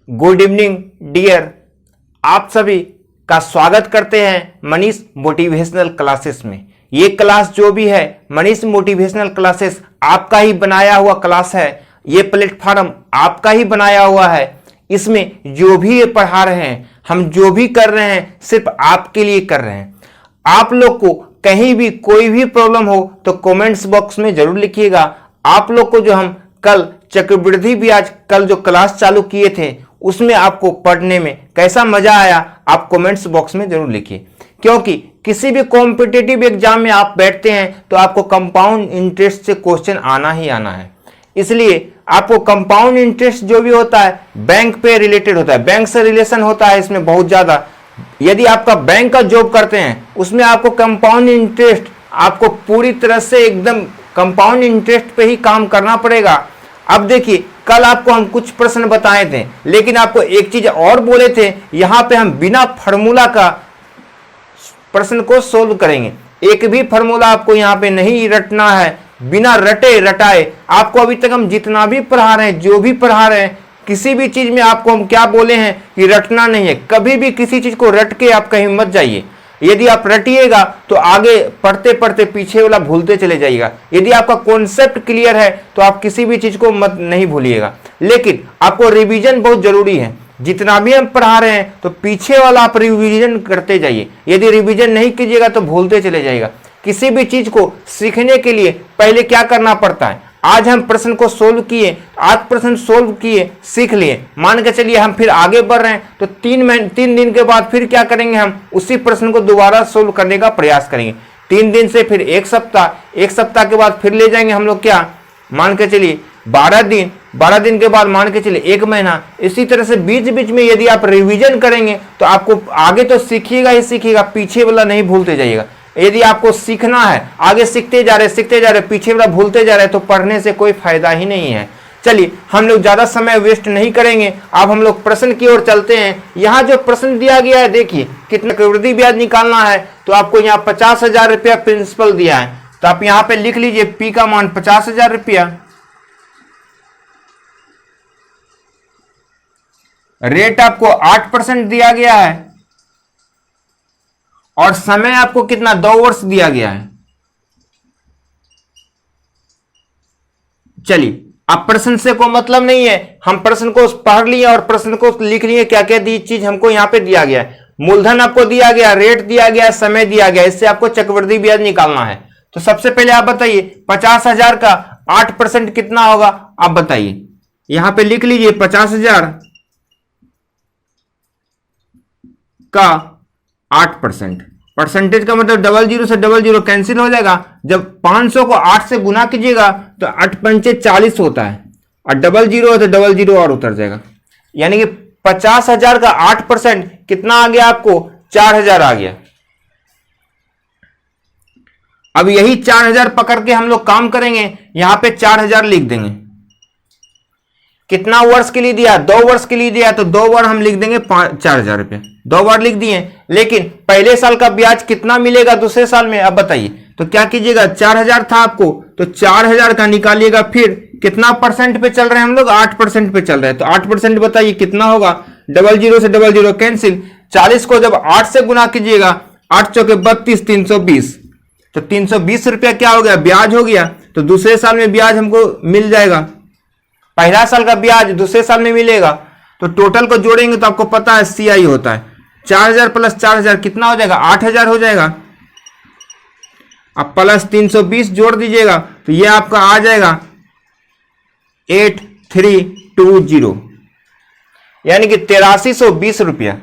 Good evening dear, आप सभी का स्वागत करते हैं मनीष मोटिवेशनल क्लासेस में। ये क्लास जो भी है मनीष मोटिवेशनल क्लासेस आपका ही बनाया हुआ क्लास है। ये प्लेटफॉर्म आपका ही बनाया हुआ है। इसमें जो भी ये पढ़ा रहे हैं, हम जो भी कर रहे हैं सिर्फ आपके लिए कर रहे हैं। आप लोग को कहीं भी कोई भी प्रॉब्लम हो तो कमेंट्स बॉक्स में जरूर लिखिएगा। आप लोग को जो हम कल चक्रवृद्धि ब्याज कल जो क्लास चालू किए थे उसमें आपको पढ़ने में कैसा मजा आया आप कमेंट्स बॉक्स में जरूर लिखिए, क्योंकि किसी भी कॉम्पिटिटिव एग्जाम में आप बैठते हैं तो आपको कंपाउंड इंटरेस्ट से क्वेश्चन आना ही आना है। इसलिए आपको कंपाउंड इंटरेस्ट जो भी होता है बैंक पे रिलेटेड होता है, बैंक से रिलेशन होता है इसमें बहुत ज्यादा। यदि आपका बैंक का जॉब करते हैं उसमें आपको कंपाउंड इंटरेस्ट आपको पूरी तरह से एकदम कंपाउंड इंटरेस्ट पे ही काम करना पड़ेगा। अब देखिए, कल आपको हम कुछ प्रश्न बताए थे, लेकिन आपको एक चीज और बोले थे, यहां पे हम बिना फार्मूला का प्रश्न को सोल्व करेंगे। एक भी फार्मूला आपको यहां पे नहीं रटना है, बिना रटे रटाए। आपको अभी तक हम जितना भी पढ़ा रहे हैं, जो भी पढ़ा रहे हैं, किसी भी चीज में आपको हम क्या बोले हैं कि रटना नहीं है। कभी भी किसी चीज को रट के आप कहीं मत जाइए। यदि आप रटिएगा तो आगे पढ़ते पढ़ते पीछे वाला भूलते चले जाइएगा। यदि आपका कॉन्सेप्ट क्लियर है तो आप किसी भी चीज को मत नहीं भूलिएगा। लेकिन आपको रिवीजन बहुत जरूरी है। जितना भी हम पढ़ा रहे हैं तो पीछे वाला आप रिवीजन करते जाइए। यदि रिवीजन नहीं कीजिएगा तो भूलते चले जाइएगा। किसी भी चीज को सीखने के लिए पहले क्या करना पड़ता है। आज हम प्रश्न को सोल्व किए, आज प्रश्न सोल्व किए, सीख लिए, मान के चलिए हम फिर आगे बढ़ रहे हैं तो 3 दिन के बाद फिर क्या करेंगे, हम उसी प्रश्न को दोबारा सोल्व करने का प्रयास करेंगे। 3 दिन से फिर एक सप्ताह के बाद फिर ले जाएंगे हम लोग क्या, मान के चलिए 12 दिन के बाद मान के चलिए 1 महीना। इसी तरह से बीच बीच में यदि आप रिवीजन करेंगे तो आपको आगे तो सीखिएगा ही सीखिएगा, पीछे वाला नहीं भूलते जाइएगा। यदि आपको सीखना है, आगे सीखते जा रहे पीछे वाला भूलते जा रहे तो पढ़ने से कोई फायदा ही नहीं है। चलिए, हम लोग ज्यादा समय वेस्ट नहीं करेंगे, अब हम लोग प्रश्न की ओर चलते हैं। यहाँ जो प्रश्न दिया गया है, देखिए कितना चक्रवृद्धि ब्याज निकालना है तो आपको यहाँ 50,000 रुपया प्रिंसिपल दिया है। तो आप यहाँ पे लिख लीजिए पी का मान 50,000 रुपया, रेट आपको 8% दिया गया है और समय आपको कितना 2 वर्ष दिया गया है। चलिए, अब प्रश्न से कोई मतलब नहीं है, हम प्रश्न को पढ़ लिए और प्रश्न को लिख लिए क्या क्या दी चीज हमको यहां पे दिया गया है। मूलधन आपको दिया गया, रेट दिया गया, समय दिया गया, इससे आपको चक्रवृद्धि ब्याज निकालना है। तो सबसे पहले आप बताइए 50,000 का 8% कितना होगा, आप बताइए। यहां पे लिख लीजिए 50,000 का 8%। परसेंटेज का मतलब 00 से 00 कैंसिल हो जाएगा। जब 500 को 8 से गुना कीजिएगा तो 8 पंचे 40 होता है और 00 हो तो 00 और उतर जाएगा। यानी कि 50,000 का 8% कितना आ गया आपको, 4,000 आ गया। अब यही 4,000 पकड़ के हम लोग काम करेंगे, यहां पे 4,000 लिख देंगे। कितना वर्ष के लिए दिया, 2 वर्ष के लिए दिया तो 2 बार हम लिख देंगे 4,000 रुपये, 2 बार लिख दिए। लेकिन पहले साल का ब्याज कितना मिलेगा दूसरे साल में, अब बताइए। तो क्या कीजिएगा, 4,000 था आपको तो 4,000 का निकालिएगा। फिर कितना परसेंट पे चल रहे हैं हम लोग, 8% पे चल रहे हैं। तो 8% बताइए कितना होगा, 00 से 00 कैंसिल। 40 को जब 8 से गुना कीजिएगा, 8 चौके 32, 320। तो 320 रुपया क्या हो गया, ब्याज हो गया। तो दूसरे साल में ब्याज हमको मिल जाएगा। पहला साल का ब्याज दूसरे साल में मिलेगा। तो टोटल को जोड़ेंगे तो आपको पता है CI होता है 4,000 प्लस 4,000 कितना हो जाएगा, 8,000 हो जाएगा। अब प्लस 320 जोड़ दीजिएगा तो ये आपका आ जाएगा 8320, यानी कि 8320 रुपया।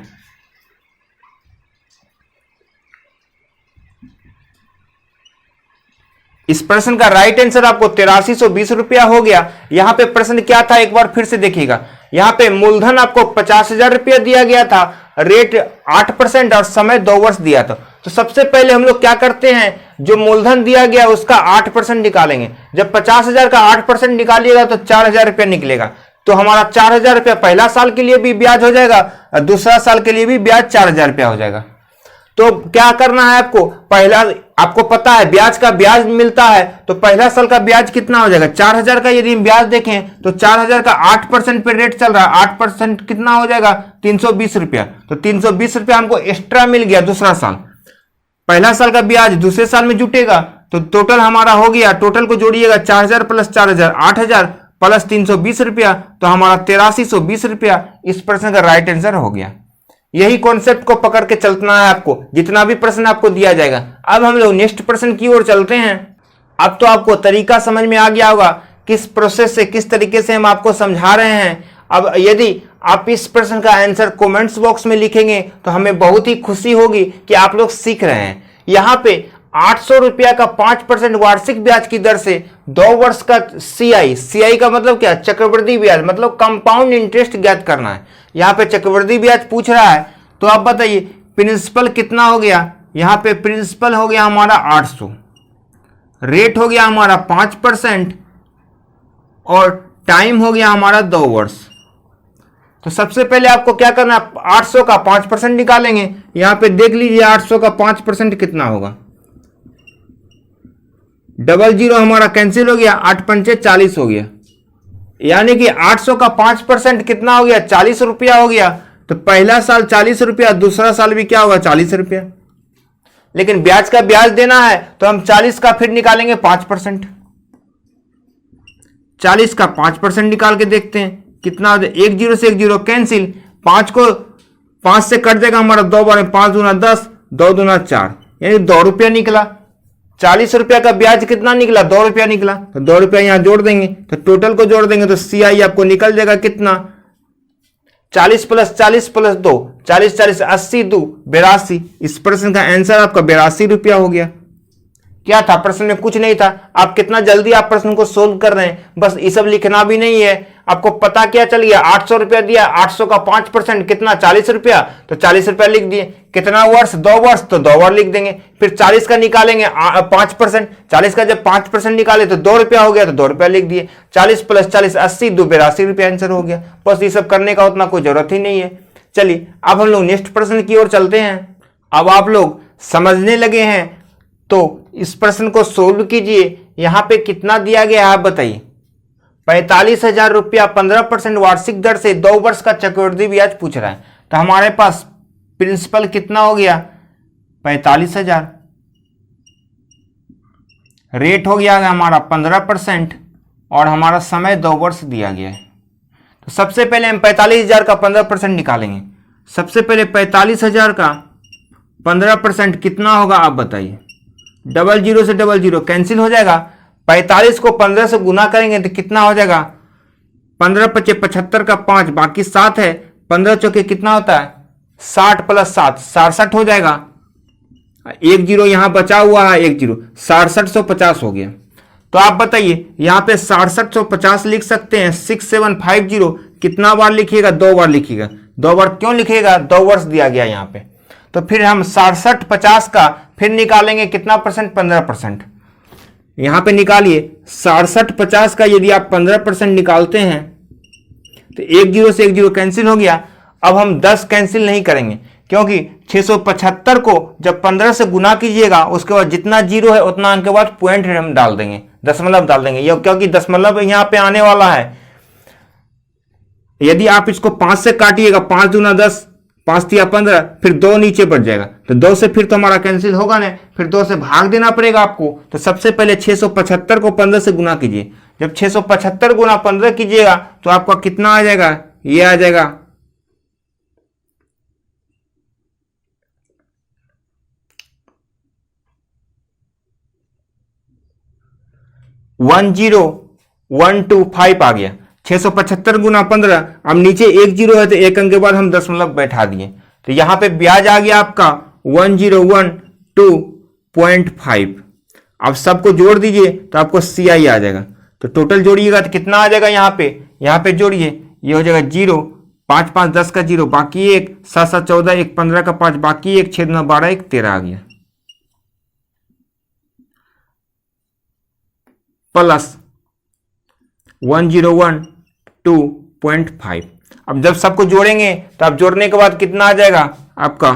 इस प्रश्न का राइट आंसर आपको 8320 रुपया हो गया। यहां पे प्रश्न क्या था, एक बार फिर से देखिएगा। यहां पे मूलधन आपको 50,000 रुपया दिया गया था, रेट 8% और समय 2 वर्ष दिया था। तो सबसे पहले हम लोग क्या करते हैं, जो मूलधन दिया गया उसका 8% निकालेंगे। जब 50,000 का 8% निकालिएगा तो 4,000 रुपया निकलेगा। तो हमारा 4,000 रुपया पहला साल के लिए भी ब्याज हो जाएगा और दूसरा साल के लिए भी ब्याज 4,000 रुपया हो जाएगा। तो क्या करना है आपको, पहला आपको पता है ब्याज का ब्याज मिलता है, तो पहला साल का ब्याज कितना हो जाएगा 4000 का। यदि हम ब्याज देखें तो 4000 का 8% पे रेट चल रहा है, 8% कितना हो जाएगा 320 रुपया। तो 320 रुपया हमको एक्स्ट्रा मिल गया दूसरा साल। पहला साल का ब्याज दूसरे साल में जुटेगा, तो टोटल हमारा हो गया, टोटल को जोड़िएगा 4000 प्लस 4000 8000 प्लस 320 रुपया, तो हमारा 8320 रुपया इस प्रश्न का राइट आंसर हो गया। यही कॉन्सेप्ट को पकड़ के चलना है आपको, जितना भी प्रश्न आपको दिया जाएगा। अब हम लोग नेक्स्ट प्रश्न की ओर चलते हैं। अब तो आपको तरीका समझ में आ गया होगा, किस प्रोसेस से किस तरीके से हम आपको समझा रहे हैं। अब यदि आप इस प्रश्न का आंसर कमेंट्स बॉक्स में लिखेंगे तो हमें बहुत ही खुशी होगी कि आप लोग सीख रहे हैं। यहाँ पे 800 रुपया का 5% वार्षिक ब्याज की दर से 2 वर्ष का सीआई का मतलब क्या, चक्रवृद्धि ब्याज मतलब कंपाउंड इंटरेस्ट ज्ञात करना है। यहाँ पे चक्रवृद्धि ब्याज पूछ रहा है, तो आप बताइए प्रिंसिपल कितना हो गया। यहाँ पे प्रिंसिपल हो गया हमारा 800, रेट हो गया हमारा 5% और टाइम हो गया हमारा 2 वर्ष। तो सबसे पहले आपको क्या करना है, 800 का 5% निकालेंगे। यहाँ पे देख लीजिए 800 का 5% कितना होगा, 00 हमारा कैंसिल हो गया, 8 पंचे 40 हो गया, यानी कि 800 का 5% कितना हो गया 40 रुपया हो गया। तो पहला साल 40 रुपया, दूसरा साल भी क्या होगा 40 रुपया। लेकिन ब्याज का ब्याज देना है तो हम 40 का फिर निकालेंगे 5%, 40 का 5% निकाल के देखते हैं कितना हो जाए। 10 से 10 कैंसिल, 5 को 5 से कट जाएगा हमारा 2 बार 5 दूना 10, 2 दूना 4, यानी 2 रुपया निकला। 40 रुपया का ब्याज कितना निकला 2 रुपया निकला, तो 2 रुपया यहां जोड़ देंगे, तो टोटल को जोड़ देंगे तो सीआई आपको निकल जाएगा कितना 40 प्लस 40 प्लस 2, 40 40 80 2 82। इस प्रश्न का आंसर आपका 82 रुपया हो गया। क्या था प्रश्न में, कुछ नहीं था। आप कितना जल्दी आप प्रश्न को सोल्व कर रहे हैं, बस ये सब लिखना भी नहीं है। आपको पता क्या चल गया, 800 रुपया दिया, 800 का 5% कितना 40 रुपया, तो 40 रुपया लिख दिए। कितना वर्ष 2 वर्ष, तो 2 बार लिख देंगे। फिर 40 का निकालेंगे 5%, 40 का जब 5% निकाले तो 2 रुपया हो गया, तो 2 रुपया लिख दिए। 40 प्लस 40 80 2 82 रुपया आंसर हो गया। बस ये सब करने का उतना कोई जरूरत ही नहीं है। चलिए अब हम लोग नेक्स्ट प्रश्न की ओर चलते हैं। अब आप लोग समझने लगे हैं तो इस प्रश्न को सोल्व कीजिए। यहां पे कितना दिया गया है आप बताइए, 45,000 रुपया 15% वार्षिक दर से 2 वर्ष का चक्रवृद्धि ब्याज पूछ रहा है। तो हमारे पास प्रिंसिपल कितना हो गया 45,000, रेट हो गया हमारा 15% और हमारा समय 2 वर्ष दिया गया है। तो सबसे पहले हम 45,000 का 15% निकालेंगे। सबसे पहले 45,000 का 15% कितना होगा आप बताइए। 00 से 00 कैंसिल हो जाएगा। 45 को 15 से गुना करेंगे तो कितना हो जाएगा, 15 पचे 75 का 5 बाकी 7 है, 15 चौके कितना होता है 60 प्लस 7 67 हो जाएगा। 1 0 यहां बचा हुआ है, 1 0 6750 हो गया। तो आप बताइए यहां पे 6750 लिख सकते हैं। 6750 कितना बार लिखिएगा 2 बार लिखिएगा। 2 बार क्यों लिखिएगा, 2 वर्ष दिया गया यहां पे। तो फिर हम 6750 का फिर निकालेंगे कितना परसेंट 15%। यहां पे निकालिए 6750 का यदि आप 15% निकालते हैं तो 1 0 से 1 0 कैंसिल हो गया। अब हम 10 कैंसिल नहीं करेंगे क्योंकि 675 को जब 15 से गुना कीजिएगा उसके बाद जितना जीरो है उतना के बाद पॉइंट हम डाल देंगे, दशमलव डाल देंगे, क्योंकि दशमलव यहां पे आने वाला है। यदि आप इसको 5 से काटिएगा 5 दूना 10, 5 तिया 15, फिर 2 नीचे बढ़ जाएगा, तो 2 से फिर तो हमारा कैंसिल होगा नहीं, फिर 2 से भाग देना पड़ेगा आपको। तो सबसे पहले 675 को 15 से गुना कीजिए। जब 675 गुना 15 कीजिएगा तो आपका कितना आ जाएगा, ये आ जाएगा 10125 आ गया। 675 गुना 15, अब नीचे 1 0 है तो 1 अंक के बाद हम दशमलव बैठा दिए, तो यहां पे ब्याज आ गया आपका 1012.5। अब सबको जोड़ दीजिए तो आपको सीआई आ जाएगा। तो टोटल जोड़िएगा तो कितना आ जाएगा, यहां पे जोड़िए, ये हो जाएगा 0 5 5 10 का 0 बाकी 1 7 7 14 1 15 का 5 बाकी 1 6 9 12 1 13 आ गया, प्लस 1012.5। अब जब सबको जोड़ेंगे तो अब जोड़ने के बाद कितना आ जाएगा आपका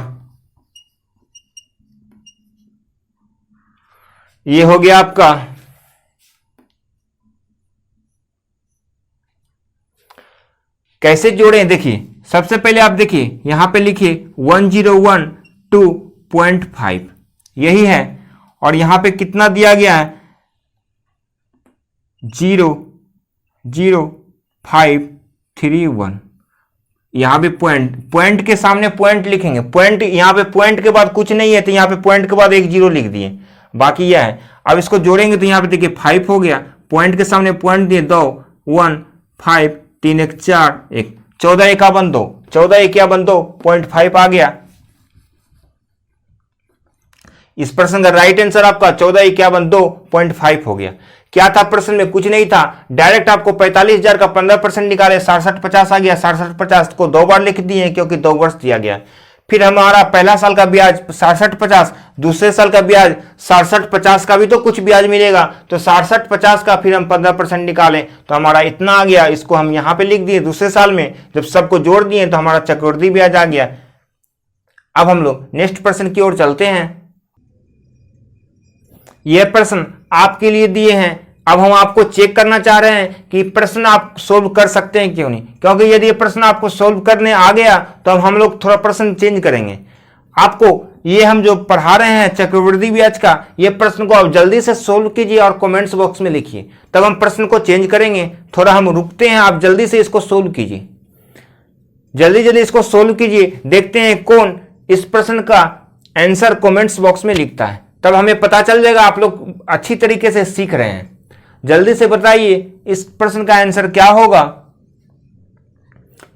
ये हो गया आपका कैसे जोड़े, देखिए सबसे पहले आप देखिए यहां पे लिखिए 1012.5 यही है, और यहां पे कितना दिया गया है 00531। यहां पे पॉइंट के सामने पॉइंट लिखेंगे, पॉइंट यहां पे पॉइंट के बाद कुछ नहीं है तो यहां पे पॉइंट के बाद एक जीरो लिख दिए, बाकी यह है। अब इसको जोड़ेंगे तो यहां पे देखिए 5 हो गया, पॉइंट के सामने पॉइंट दिए 2 1 5 3 1 4 1 14 51 2 14 51 2.5 आ गया। इस प्रश्न का राइट आंसर आपका 14 51 2.5 हो गया। क्या था प्रश्न में, कुछ नहीं था, डायरेक्ट आपको 45,000 का 15% निकाले 6750 आ गया। 6750 को 2 बार लिख दिए क्योंकि 2 वर्ष दिया गया। फिर हमारा पहला साल का ब्याज 6750, दूसरे साल का ब्याज 6750 का भी तो कुछ ब्याज मिलेगा, तो 6750 का फिर हम 15% निकालें तो हमारा इतना आ गया। इसको हम यहां पे लिख दिए दूसरे साल में, जब सबको जोड़ दिए तो हमारा चक्रवृद्धि ब्याज आ गया। अब हम लोग नेक्स्ट प्रश्न की ओर चलते हैं। यह प्रश्न आपके लिए दिए हैं। अब हम आपको चेक करना चाह रहे हैं कि प्रश्न आप सोल्व कर सकते हैं क्यों नहीं, क्योंकि यदि ये प्रश्न आपको सोल्व करने आ गया तो अब हम लोग थोड़ा प्रश्न चेंज करेंगे। आपको ये हम जो पढ़ा रहे हैं चक्रवृद्धि ब्याज का, ये प्रश्न को आप जल्दी से सोल्व कीजिए और कमेंट्स बॉक्स में लिखिए, तब हम प्रश्न को चेंज करेंगे। थोड़ा हम रुकते हैं, आप जल्दी से इसको सोल्व कीजिए, जल्दी जल्दी इसको सोल्व कीजिए। देखते हैं कौन इस प्रश्न का आंसर कमेंट्स बॉक्स में लिखता है, तब हमें पता चल जाएगा आप लोग अच्छी तरीके से सीख रहे हैं। जल्दी से बताइए इस प्रश्न का आंसर क्या होगा।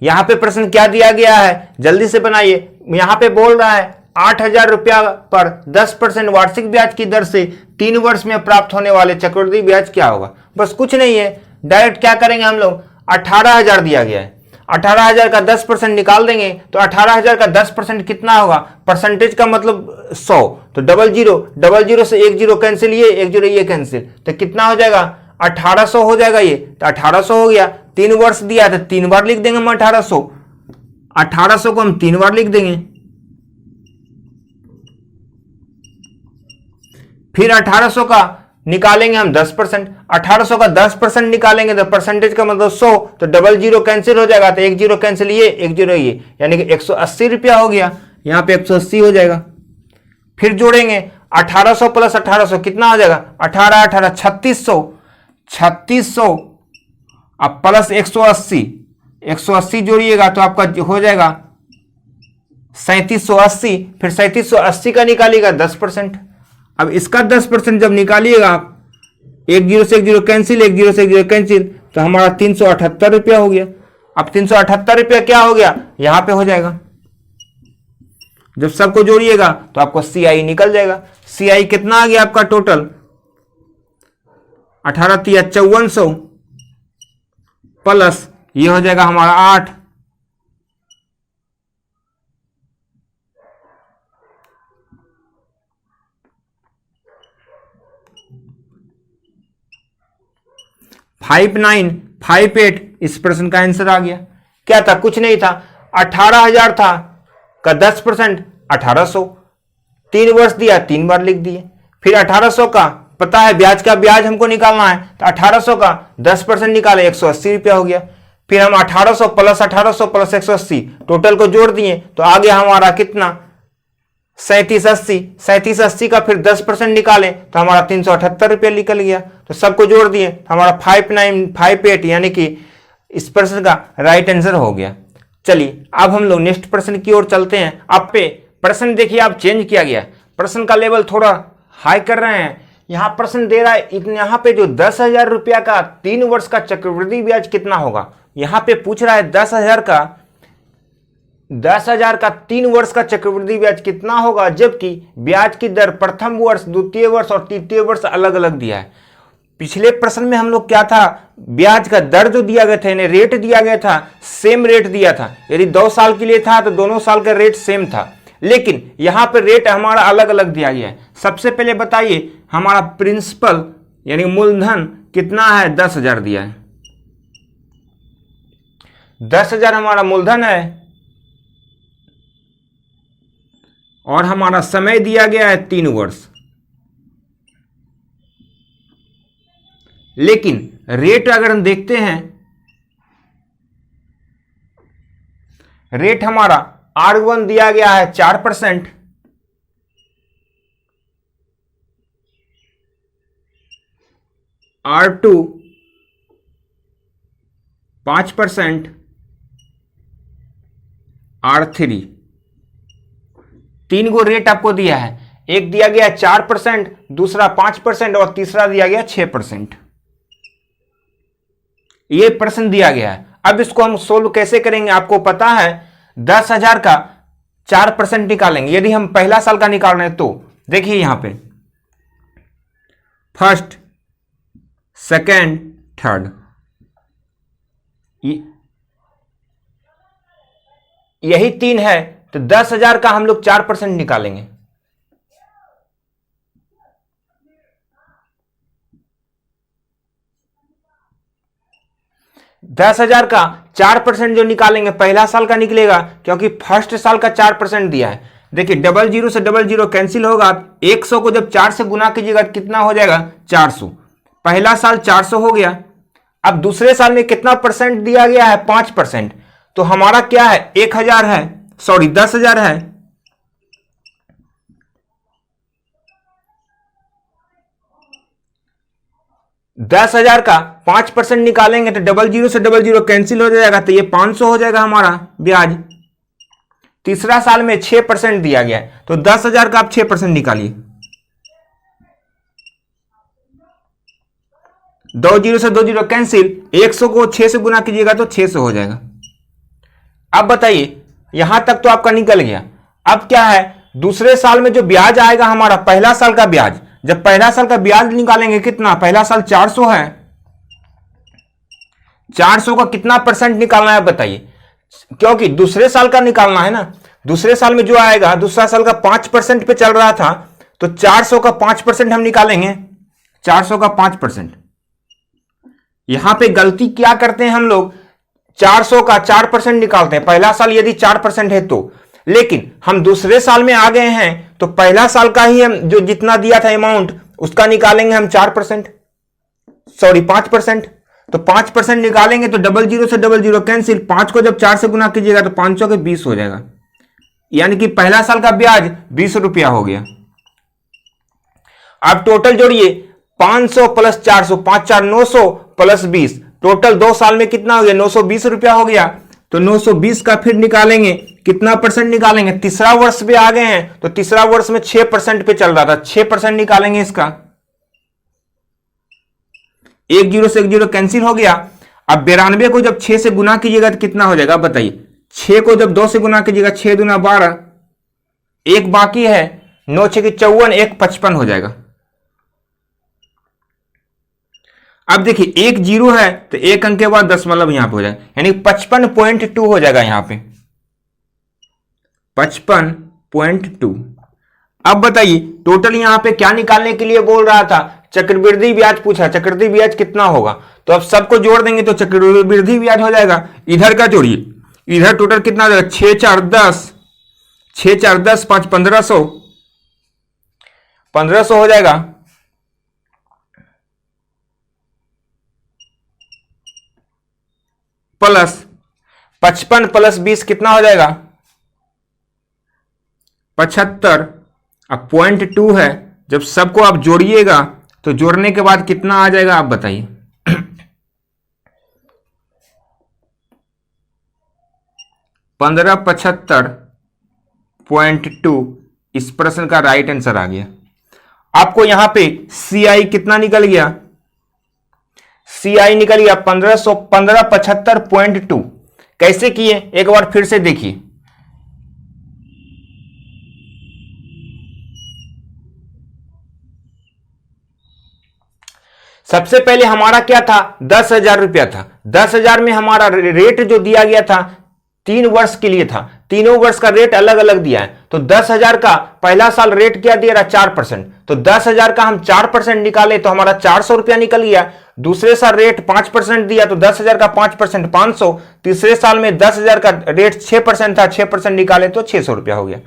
यहां पे प्रश्न क्या दिया गया है, जल्दी से बनाइए। यहां पे बोल रहा है 8,000 रुपया पर 10% वार्षिक ब्याज की दर से 3 वर्ष में प्राप्त होने वाले चक्रवृद्धि ब्याज क्या होगा। बस कुछ नहीं है, डायरेक्ट क्या करेंगे हम लोग, 18,000 दिया गया है, 18,000 का 10% निकाल देंगे तो 18,000 का 10% कितना होगा, परसेंटेज का मतलब 100, तो डबल जीरो से एक जीरो कैंसिल, ये एक जीरो ये कैंसिल, तो कितना हो जाएगा 1800 हो जाएगा। ये तो 1800 हो गया। 3 वर्ष दिया तो 3 बार लिख देंगे हम 1800 को हम 3 बार लिख देंगे। फिर 1800 का निकालेंगे हम 10%, 1800 का 10% निकालेंगे तो परसेंटेज का मतलब 100, तो डबल जीरो कैंसिल हो जाएगा, तो एक जीरो कैंसिल, ये एक जीरो ये, यानी कि 180 रुपया हो गया। यहां पे 180 हो जाएगा। फिर जोड़ेंगे 1800 प्लस 1800 कितना हो जाएगा, 18 18 3600, 3600 अब प्लस 180, 180 जोड़िएगा तो आपका हो जाएगा 3780। फिर 3780 का निकालिएगा 10%। अब इसका 10% जब निकालिएगा आप, एक जीरो से एक जीरो कैंसिल, एक जीरो से एक जीरो कैंसिल, तो हमारा 378 रुपया हो गया। अब 378 रुपया क्या हो गया, यहां पे हो जाएगा। जब सबको जोड़िएगा तो आपको सीआई निकल जाएगा। सीआई कितना आ गया आपका टोटल, 18 तिया 5400 प्लस ये हो जाएगा हमारा 8, फाइव 958। इस प्रश्न का आंसर आ गया। क्या था, कुछ नहीं था, 18,000 था का 10% 1800, 3 वर्ष दिया 3 बार लिख दिए। फिर 1800 का पता है ब्याज का ब्याज हमको निकालना है, तो 1800 का 10% निकाले 180 रुपया हो गया। फिर हम 1800 प्लस 180 टोटल को जोड़ दिए तो आ गया हमारा कितना 3780 का फिर 10% निकालें तो हमारा 378 रुपया निकल गया। तो सबको जोड़ दिए तो हमारा 5958, यानी कि इस प्रश्न का राइट आंसर हो गया। चलिए अब हम लोग नेक्स्ट प्रश्न की ओर चलते हैं। आप पे प्रश्न देखिए आप चेंज किया गया, प्रश्न का लेवल थोड़ा हाई कर रहे हैं। यहां प्रश्न दे रहा है यहां पे जो 10,000 रुपया का 3 वर्ष का चक्रवृद्धि ब्याज कितना होगा। यहां पे पूछ रहा है 10,000 का 3 वर्ष का चक्रवृद्धि ब्याज कितना होगा, जबकि ब्याज की दर प्रथम वर्ष, द्वितीय वर्ष और तृतीय वर्ष अलग अलग दिया है। पिछले प्रश्न में हम लोग क्या था, ब्याज का दर जो दिया गया था, रेट दिया गया था, सेम रेट दिया था। यदि 2 साल के लिए था तो दोनों साल का रेट सेम था, लेकिन यहां पर रेट हमारा अलग अलग दिया गया है। सबसे पहले बताइए हमारा प्रिंसिपल यानी मूलधन कितना है, 10,000 दिया है, 10,000 हमारा मूलधन है, और हमारा समय दिया गया है 3 वर्ष। लेकिन रेट अगर हम देखते हैं, रेट हमारा R1 दिया गया है 4%, R2 5%, R3, तीन गो रेट आपको दिया है। एक दिया गया 4%, दूसरा 5% और तीसरा दिया गया 6%। ये प्रश्न दिया गया है। अब इसको हम सोल्व कैसे करेंगे? आपको पता है 10,000 का 4% निकालेंगे। यदि हम पहला साल का निकाल रहे हैं तो देखिए यहां पे फर्स्ट, सेकेंड, थर्ड, यही तीन है, तो 10,000 का हम लोग 4% निकालेंगे। दस हजार का 4% जो निकालेंगे पहला साल का निकलेगा, क्योंकि फर्स्ट साल का 4% दिया है। देखिए 00 से 00 कैंसिल होगा। 100 को जब 4 से गुना कीजिएगा कितना हो जाएगा? 400। पहला साल 400 हो गया। अब दूसरे साल में कितना परसेंट दिया गया है? 5%। तो हमारा क्या है? 1000 है, सॉरी 10,000 है। दस हजार का 5% निकालेंगे तो 00 से 00 कैंसिल हो जाएगा, तो ये 500 हो जाएगा हमारा ब्याज। तीसरा साल में 6% दिया गया है, तो 10,000 का आप 6% निकालिए। 20 से 20 कैंसिल, 100 को 6 से गुना कीजिएगा तो 600 हो जाएगा। अब बताइए यहां तक तो आपका निकल गया। अब क्या है? दूसरे साल में जो ब्याज आएगा हमारा, पहला साल का ब्याज, जब पहला साल का ब्याज निकालेंगे कितना? पहला साल 400 है, 400 का कितना परसेंट निकालना है बताइए? क्योंकि दूसरे साल का निकालना है ना। दूसरे साल में जो आएगा, दूसरा साल का 5% पे चल रहा था, तो 400 का 5% हम निकालेंगे। 400 का 5%। यहां पे गलती क्या करते हैं हम लोग? 400 का 4% निकालते हैं पहला साल यदि 4% है तो। लेकिन हम दूसरे साल में आ गए हैं तो पहला साल का ही हम जो जितना दिया था अमाउंट उसका निकालेंगे हम 4%, सॉरी 5%। तो 5% निकालेंगे तो 00 से 00 कैंसिल, 5 को जब 4 से गुना कीजिएगा तो 500 के 20 हो जाएगा। यानी कि पहला साल का ब्याज 20 रुपया हो गया। अब टोटल जोड़िए, 500 प्लस 400, 5 4 900 प्लस 20, टोटल 2 साल में कितना हो गया? 920 रुपया हो गया। तो 920 का फिर निकालेंगे, कितना परसेंट निकालेंगे? तीसरा वर्ष पे आ गए हैं तो तीसरा वर्ष में 6% पे चल रहा था, 6% निकालेंगे इसका। 10 से 10 कैंसिल हो गया। अब 92 को जब 6 से गुना कीजिएगा तो कितना हो जाएगा बताइए? 6 को जब 2 से गुना कीजिएगा, 6 दूना 12, एक बाकी है, 9 6 की 54, 1 55 हो जाएगा। अब देखिए एक जीरो है तो एक अंक के बाद दशमलव यहां पे हो जाएगा, यानी 55.2 हो जाएगा यहां पे 55.2। अब बताइए टोटल यहां पे क्या निकालने के लिए बोल रहा था? चक्रवृद्धि ब्याज पूछा, चक्रवृद्धि ब्याज कितना होगा? तो अब सबको जोड़ देंगे तो चक्रवृद्धि ब्याज हो जाएगा। इधर का जोड़िए, इधर टोटल कितना हो जाएगा? 6 4 10, 6 4 10 5 1500, 1500 हो जाएगा। प्लस 55 प्लस 20 कितना हो जाएगा? 75। अब 0.2 है, जब सबको आप जोड़िएगा तो जोड़ने के बाद कितना आ जाएगा आप बताइए? 1575.2 इस प्रश्न का राइट आंसर आ गया। आपको यहां पे CI कितना निकल गया? CI निकल गया 1575.2। कैसे किए एक बार फिर से देखिए। सबसे पहले हमारा क्या था? 10,000 रुपया था। 10,000 में हमारा रेट जो दिया गया था 3 वर्ष के लिए था, तीनों वर्ष का रेट अलग अलग दिया है। तो 10,000 का पहला साल रेट क्या दिया रहा? 4%। तो 10,000 का हम 4% निकाले तो हमारा 400 रुपया निकल गया। दूसरे साल रेट 5% दिया तो 10,000 का 5% 500। तीसरे साल में 10,000 का रेट 6% था, 6% निकाले तो 600 रुपया हो गया।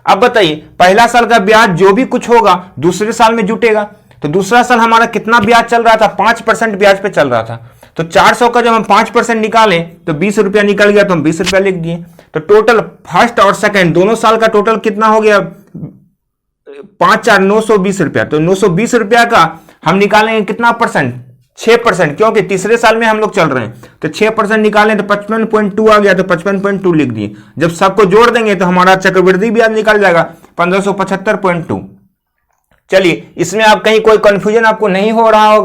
अब बताइए पहला साल का ब्याज जो भी कुछ होगा दूसरे साल में जुटेगा, तो दूसरा साल हमारा कितना ब्याज चल रहा था, 5% ब्याज पे चल रहा था। तो 400 का जब हम 5% निकालें तो 20 रुपया निकल गया, तो हम 20 रुपया लिख दिए। तो टोटल फर्स्ट और सेकंड दोनों साल का टोटल कितना हो गया, 5 4 920 रुपया। तो 920 रुपया का हम निकालेंगे कितना परसेंट, 6%, क्योंकि तीसरे साल में हम लोग चल रहे हैं। तो 6% निकालें तो 55.2 आ गया, तो 55.2 लिख दिए। जब सबको जोड़ देंगे तो हमारा चक्रवृद्धि ब्याज निकल जाएगा 1575.2। चलिए, इसमें आप कहीं कोई कंफ्यूजन आपको नहीं हो रहा होगा।